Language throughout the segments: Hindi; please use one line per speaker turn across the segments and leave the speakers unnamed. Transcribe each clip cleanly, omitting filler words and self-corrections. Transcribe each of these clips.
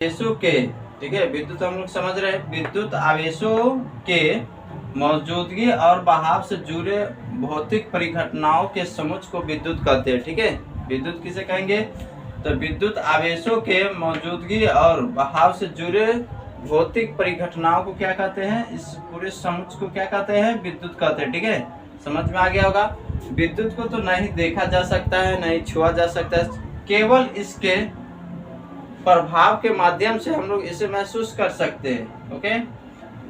आवेशों के, ठीक है, विद्युत हम लोग समझ रहे हैं, विद्युत आवेशों के मौजूदगी और बहाव से जुड़े भौतिक परिघटनाओं के समुच्चय को विद्युत कहते हैं। ठीक है, विद्युत किसे कहेंगे? तो विद्युत आवेशों के मौजूदगी और बहाव से जुड़े भौतिक परिघटनाओं को क्या कहते हैं? इस पूरे समुच्चय को क्या कहते हैं? विद्युत कहते हैं। ठीक है, समझ में आ गया होगा। विद्युत को तो नहीं देखा जा सकता है, नहीं छुआ जा सकता है, केवल इसके प्रभाव के माध्यम से हम लोग इसे महसूस कर सकते हैं। ओके,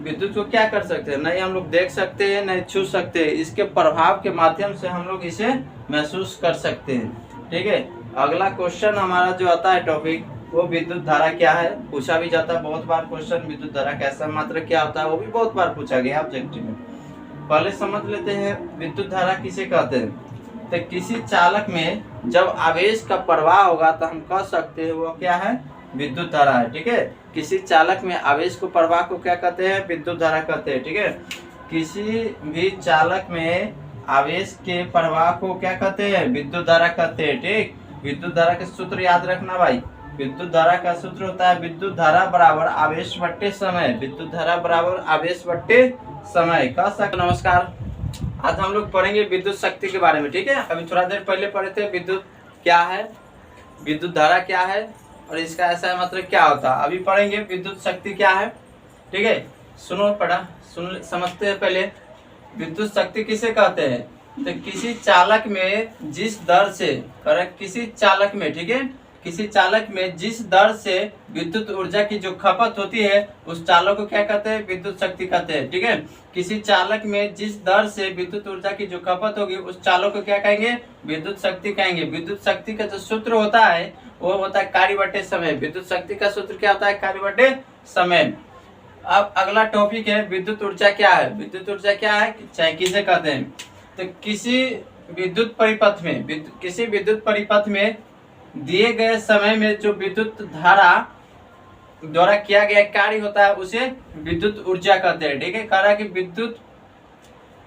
विद्युत को क्या कर सकते हैं? नहीं हम लोग देख सकते हैं, नहीं छू सकते हैं, इसके प्रभाव के माध्यम से हम लोग इसे महसूस कर सकते हैं। ठीक है, अगला क्वेश्चन हमारा जो आता है टॉपिक, वो विद्युत धारा क्या है, पूछा भी जाता है बहुत बार क्वेश्चन। विद्युत धारा कैसा मात्रक क्या होता है, वो भी बहुत बार पूछा गया ऑब्जेक्टिव में। पहले समझ लेते हैं विद्युत धारा किसे कहते हैं। तो किसी चालक में जब आवेश का प्रवाह होगा तो हम कह सकते हैं वो क्या है? विद्युत धारा है। ठीक है, किसी चालक में आवेश को प्रवाह को क्या कहते हैं? विद्युत धारा कहते हैं। ठीक है, किसी भी चालक में आवेश के प्रवाह को क्या कहते हैं? विद्युत धारा कहते हैं। ठीक, विद्युत धारा के सूत्र याद रखना भाई। विद्युत धारा का सूत्र होता है विद्युत धारा बराबर आवेश बट्टे समय। विद्युत धारा बराबर आवेश बट्टे समय कह सकते। नमस्कार, आज हम लोग पढ़ेंगे विद्युत शक्ति के बारे में। ठीक है, अभी थोड़ा देर पहले पढ़े थे विद्युत क्या है, विद्युत धारा क्या है और इसका ऐसा मतलब क्या होता है। अभी पढ़ेंगे विद्युत शक्ति क्या है। ठीक है, सुनो, समझते हैं पहले विद्युत शक्ति किसे कहते हैं। तो किसी चालक में जिस दर से, किसी चालक में, ठीक है, किसी चालक में जिस दर से विद्युत ऊर्जा की जो खपत होती है उस चालक को क्या कहते हैं? विद्युत शक्ति कहते हैं। ठीक है, किसी चालक में जिस दर से विद्युत ऊर्जा की जो खपत होगी उस चालक को क्या कहेंगे? विद्युत शक्ति कहेंगे। विद्युत शक्ति का जो सूत्र होता है वो होता है कार्य बटे समय। विद्युत शक्ति का सूत्र क्या होता है? कार्य बटे समय। अब अगला टॉपिक है विद्युत ऊर्जा क्या है। विद्युत ऊर्जा क्या है, चाहे किसे कहते हैं। तो किसी विद्युत परिपथ में दिए गए समय में जो विद्युत धारा द्वारा किया गया कार्य होता है उसे विद्युत ऊर्जा कहते हैं। ठीक है, कह रहा है कि विद्युत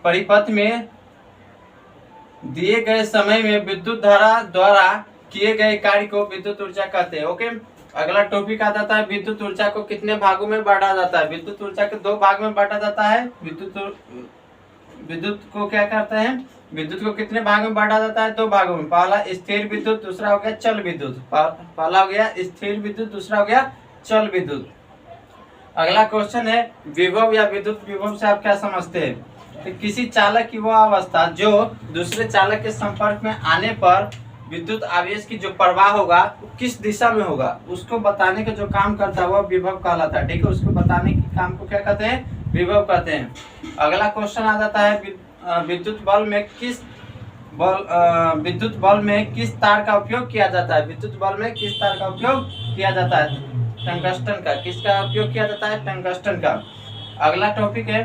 परिपथ में दिए गए समय में विद्युत धारा द्वारा किए गए कार्य को विद्युत ऊर्जा कहते हैं। ओके, अगला टॉपिक आ जाता है विद्युत ऊर्जा को कितने भागों में बांटा जाता है। विद्युत ऊर्जा के दो भाग में बांटा जाता है। विद्युत को क्या कहते हैं? विद्युत को कितने भाग में बांटा जाता है? दो भागों में। पहला स्थिर विद्युत, दूसरा हो गया चल विद्युत। पहला हो गया स्थिर विद्युत, दूसरा हो गया चल विद्युत। अगला क्वेश्चन है विभव या विद्युत विभव से आप क्या समझते हैं। तो किसी चालक की वह अवस्था जो दूसरे चालक के संपर्क में आने पर विद्युत आवेश की जो प्रवाह होगा वो किस दिशा में होगा उसको बताने का जो काम करता है वह विभव कहलाता है। ठीक है, उसको बताने के काम को क्या कहते हैं? विभव कहते हैं। अगला क्वेश्चन आ जाता है विद्युत बल्ब में किस तार का उपयोग किया जाता है। विद्युत बल्ब में किस तार का उपयोग किया जाता है? टंगस्टन का। किसका उपयोग किया जाता है? टंगस्टन का। अगला टॉपिक है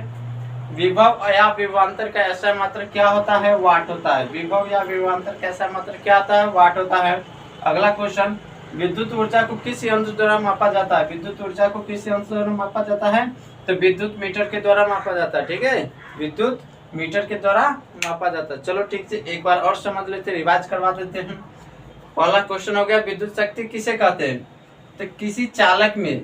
विभव या विभवांतर का ऐसा मात्रक क्या होता है? वाट होता है। विभव या विभवांतर का ऐसा मात्रक क्या होता है? वाट होता है। अगला क्वेश्चन विद्युत ऊर्जा को किस यंत्र द्वारा मापा जाता है। विद्युत ऊर्जा को किस यंत्र द्वारा मापा जाता है? तो विद्युत मीटर के द्वारा मापा जाता है। ठीक है, विद्युत मीटर के द्वारा मापा जाता है। चलो ठीक से एक बार और समझ लेते, रिवाइज करवा देते हैं। पहला क्वेश्चन हो गया विद्युत शक्ति किसे कहते हैं। तो किसी चालक में,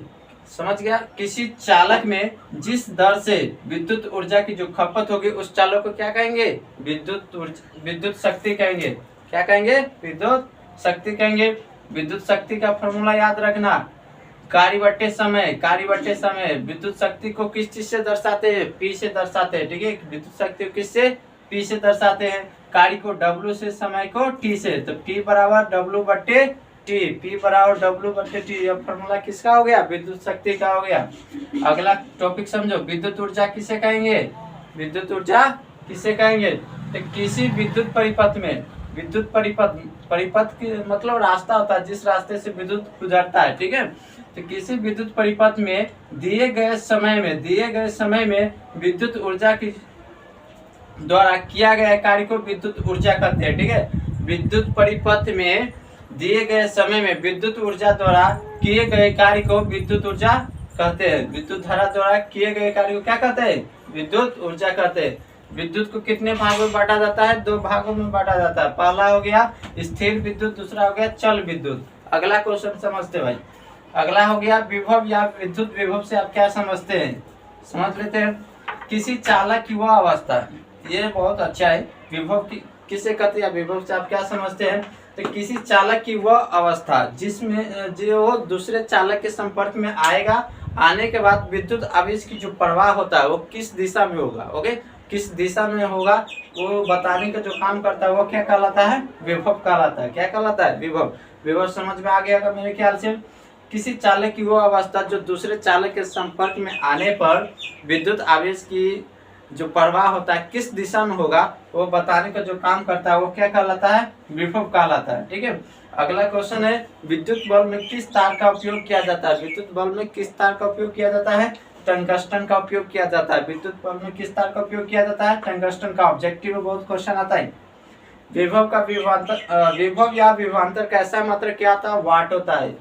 समझ गया, किसी चालक में जिस दर से विद्युत ऊर्जा की जो खपत होगी उस चालक को क्या कहेंगे? विद्युत शक्ति कहेंगे। क्या कहेंगे? विद्युत शक्ति कहेंगे। विद्युत शक्ति का फॉर्मूला याद रखना, कार्य बट्टे समय। कार्य बट्टे समय। विद्युत शक्ति को किस चीज से दर्शाते हैं? P से दर्शाते हैं। ठीक है, विद्युत शक्ति को किससे? P से दर्शाते हैं। कार्य को W से, समय को T से। तो P बराबर W बट्टे T। P बराबर W बट्टे T। यह फॉर्मूला किसका हो गया? विद्युत शक्ति का हो गया। अगला टॉपिक समझो, विद्युत ऊर्जा किसे कहेंगे? विद्युत ऊर्जा किसे कहेंगे? तो किसी विद्युत परिपथ में, विद्युत परिपथ की मतलब रास्ता होता है जिस रास्ते से विद्युत गुजरता है। ठीक है, तो किसी विद्युत परिपथ में दिए गए समय में विद्युत ऊर्जा की द्वारा किया गया कार्य को विद्युत ऊर्जा कहते हैं। ठीक है, विद्युत परिपथ में दिए गए समय में विद्युत ऊर्जा द्वारा किए गए कार्य को विद्युत ऊर्जा कहते हैं। विद्युत धारा द्वारा किए गए कार्य को क्या कहते हैं? विद्युत ऊर्जा कहते हैं। विद्युत को कितने भागों में बांटा जाता है? दो भागों में बांटा जाता है। पहला हो गया स्थिर विद्युत, दूसरा हो गया चल विद्युत। अगला क्वेश्चन समझते भाई। अगला हो गया विभव या विद्युत विभव से आप क्या समझते हैं, समझ लेते हैं। किसी चालक की वह अवस्था, ये बहुत अच्छा है। विभव की किसे कहते हैं, विभव से आप क्या समझते हैं, तो किसी चालक की वह अवस्था जिसमें जो दूसरे चालक के संपर्क में आएगा, आने के बाद विद्युत आवेश की जो प्रवाह होता है वो किस दिशा में होगा, ओके, किस दिशा में होगा वो बताने का जो काम करता है वो क्या कहलाता है, विभव कहलाता है। क्या कहलाता है, विभव। विभव समझ में आ गया मेरे ख्याल से। किसी चालक की वो अवस्था जो दूसरे चालक के संपर्क में आने पर विद्युत आवेश की जो प्रवाह होता है किस दिशा में होगा वो बताने का जो काम करता है वो क्या कहलाता है, विभव कहलाता है। ठीक है। अगला क्वेश्चन है विद्युत बल्ब में किस तार का उपयोग किया जाता है। विद्युत बल्ब में किस तार का उपयोग किया जाता है, टंगस्टन का उपयोग किया जाता है। विद्युत बल्ब में किस तार का उपयोग किया जाता है, टंगस्टन का। ऑब्जेक्टिव में बहुत क्वेश्चन आता है। विभव का विभवांतर, विभव या विभवांतर का ऐसा मात्रक क्या होता है, वाट होता है।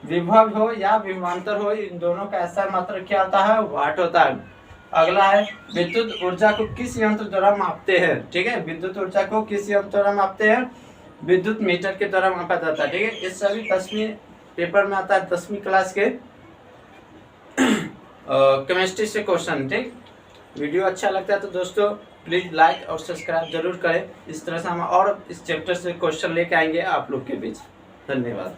विभव हो या विभवांतर हो, इन दोनों का ऐसा मात्रक क्या होता है, वाट होता है। अगला है विद्युत ऊर्जा को किस यंत्र द्वारा मापते हैं। ठीक है, विद्युत ऊर्जा को किस यंत्र द्वारा मापते हैं, विद्युत मीटर के द्वारा मापा जाता है। ठीक है, ये सभी 10वीं पेपर में आता है, 10वीं क्लास के केमिस्ट्री से क्वेश्चन। ठीक, वीडियो अच्छा लगता है तो दोस्तों प्लीज लाइक और सब्सक्राइब जरूर करें। इस तरह से हम और इस चैप्टर से क्वेश्चन लेके आएंगे आप लोग के बीच। धन्यवाद।